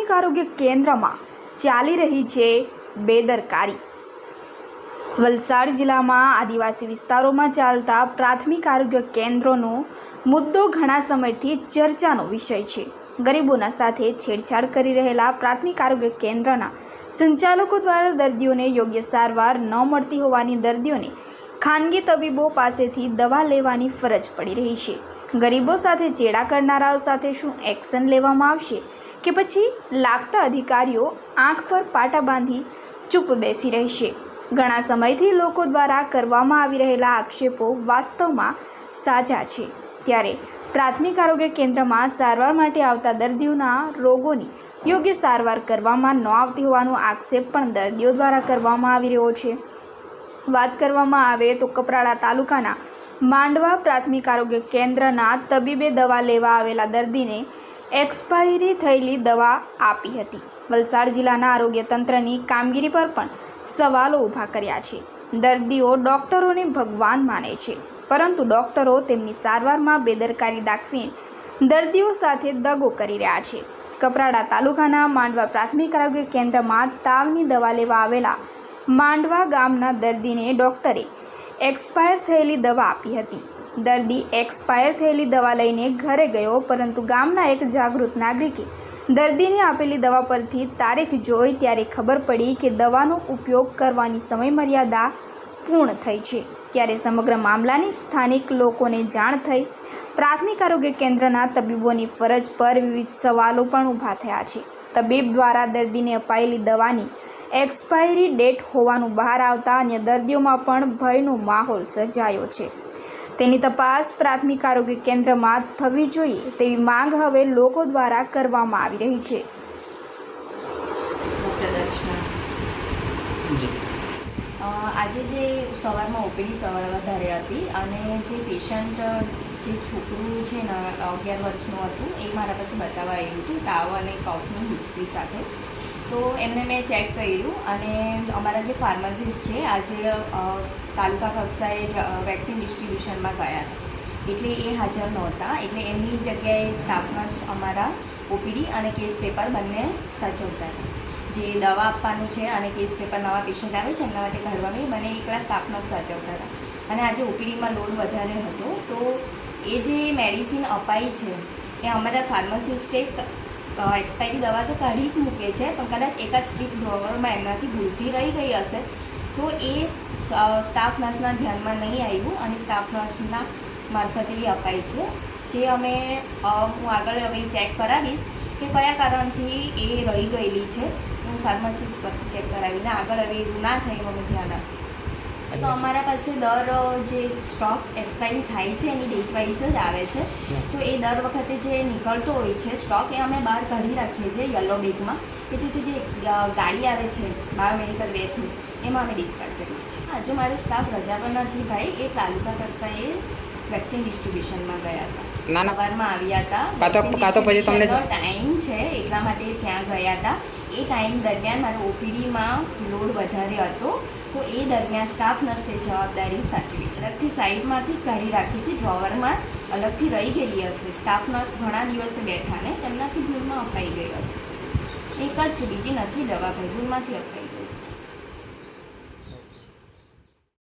પ્રાથમિક આરોગ્ય કેન્દ્રમાં ચાલી રહી છે બેદરકારી। વલસાડ જિલ્લામાં આદિવાસી વિસ્તારોમાં ચાલતા પ્રાથમિક આરોગ્ય કેન્દ્રોનો મુદ્દો ઘણા સમયથી ચર્ચાનો વિષય છે। ગરીબોના સાથે છેડછાડ કરી રહેલા પ્રાથમિક આરોગ્ય કેન્દ્રના સંચાલકો દ્વારા દર્દીઓને યોગ્ય સારવાર ન મળતી હોવાની દર્દીઓને ખાનગી તબીબો પાસેથી દવા લેવાની ફરજ પડી રહી છે। ગરીબો સાથે ચેડા કરનારાઓ સાથે શું એક્શન લેવામાં આવશે કે પછી લાગતા અધિકારીઓ આંખ પર પાટા બાંધી ચૂપ બેસી રહેશે? ઘણા સમયથી લોકો દ્વારા કરવામાં આવી રહેલા આક્ષેપો વાસ્તવમાં સાચા છે। ત્યારે પ્રાથમિક આરોગ્ય કેન્દ્રમાં સારવાર માટે આવતા દર્દીઓના રોગોની યોગ્ય સારવાર કરવામાં ન આવતી હોવાનો આક્ષેપ પણ દર્દીઓ દ્વારા કરવામાં આવી રહ્યો છે। વાત કરવામાં આવે તો કપરાડા તાલુકાના માંડવા પ્રાથમિક આરોગ્ય કેન્દ્રના તબીબે દવા લેવા આવેલા દર્દીને એક્સપાયરી થયેલી દવા આપી હતી। વલસાડ જિલ્લાના આરોગ્ય તંત્રની કામગીરી પર પણ સવાલો ઊભા કર્યા છે। દર્દીઓ ડૉક્ટરોને ભગવાન માને છે, પરંતુ ડૉક્ટરો તેમની સારવારમાં બેદરકારી દાખવીને દર્દીઓ સાથે દગો કરી રહ્યા છે। કપરાડા તાલુકાના માંડવા પ્રાથમિક આરોગ્ય કેન્દ્રમાં તાવની દવા લેવા આવેલા માંડવા ગામના દર્દીને ડૉક્ટરે એક્સપાયર થયેલી દવા આપી હતી। દર્દી એક્સપાયર થયેલી દવા લઈને ઘરે ગયો, પરંતુ ગામના એક જાગૃત નાગરિકે દર્દીને આપેલી દવા પરથી તારીખ જોઈ ત્યારે ખબર પડી કે દવાનો ઉપયોગ કરવાની સમયમર્યાદા પૂર્ણ થઈ છે। ત્યારે સમગ્ર મામલાની સ્થાનિક લોકોને જાણ થઈ। પ્રાથમિક આરોગ્ય કેન્દ્રના તબીબોની ફરજ પર વિવિધ સવાલો પણ ઊભા થયા છે। તબીબ દ્વારા દર્દીને અપાયેલી દવાની એક્સપાયરી ડેટ હોવાનું બહાર આવતા અન્ય દર્દીઓમાં પણ ભયનો માહોલ સર્જાયો છે। તેની તપાસ પ્રાથમિક આરોગ્ય કેન્દ્રમાં થવી જોઈએ તેવી માંગ હવે લોકો દ્વારા કરવામાં આવી રહી છે। આજે જે સવારમાં ઓપીડી સવાર વધારે હતી અને જે પેશન્ટ જે છોકરું છે ને 11 વર્ષનું હતું એ મારા પાસે બતાવવા આવ્યું હતું તાવ અને કફની હિસ્ટ્રી સાથે। તો એમને મેં ચેક કર્યું અને અમારા જે ફાર્માસિસ્ટ છે આજે તાલુકા કક્ષાએ વેક્સિન ડિસ્ટ્રીબ્યુશનમાં ગયા હતા, એટલે એ હાજર નહોતા, એટલે એમની જગ્યાએ સ્ટાફ નર્સ અમારા ઓપીડી અને કેસ પેપર બંને સાચવતા હતા। જે દવા આપવાનું છે અને કેસ પેપર નવા પેશન્ટ આવે છે એમના માટે કાઢવાનું એ બંને એકલા સ્ટાફ નર્સ સાચવતા હતા। અને આજે ઓપીડીમાં લોડ વધારે હતો, તો એ જે મેડિસિન અપાઈ છે એ અમારા ફાર્માસિસ્ટે એક્સપાયરી દવા તો કાઢી જ મૂકે છે, પણ કદાચ એકાદ સ્ટ્રીપ ડ્રોવરમાં એમનાથી ભૂલથી રહી ગઈ હશે, તો એ સ્ટાફ નર્સના ધ્યાનમાં નહીં આવ્યું અને સ્ટાફ નર્સના મારફતે એ અપાઈ છે। જે અમે હું આગળ હવે ચેક કરાવીશ કે કયા કારણથી એ રહી ગયેલી છે, હું ફાર્માસિસ્ટ પરથી ચેક કરાવીને આગળ હવે એવું ના થાય અમે ધ્યાન આપીશું। તો અમારા પાસે જે સ્ટોક એક્સપાયરી થાય છે એની ડેટ વાઇઝ જ આવે છે, તો એ દર વખતે જે નીકળતો હોય છે સ્ટોક એ અમે બહાર કાઢી રાખીએ છીએ યલો બેગમાં, કે જેથી જે ગાડી આવે છે બાયોમેડિકલ વેસ્ટની એમાં અમે ડિસ્કાર્ડ કરીએ છીએ। હજુ મારો સ્ટાફ રજા પર નથી ભાઈ, એ તાલુકા કક્ષાએ વેક્સિન ડિસ્ટ્રીબ્યુશનમાં ગયા હતા, સવારમાં આવ્યા હતા, પછી તમને ટાઈમ છે એટલા માટે ત્યાં ગયા હતા। એ ટાઈમ દરમિયાન મારો ઓપીડીમાં લોડ વધારે હતો, તો એ દરમિયાન સ્ટાફ નર્સે જવાબદારી સાચવી છે। અલગથી સાઈડમાંથી કાઢી રાખી હતી, ડ્રોવરમાં અલગથી રહી ગયેલી હશે, સ્ટાફ નર્સ ઘણા દિવસે બેઠા ને તેમનાથી ભૂલમાં અપાઈ ગઈ હશે, એક જ છે, બીજી નથી દવા ભાઈ, ભૂલમાંથી અપાઈ ગઈ।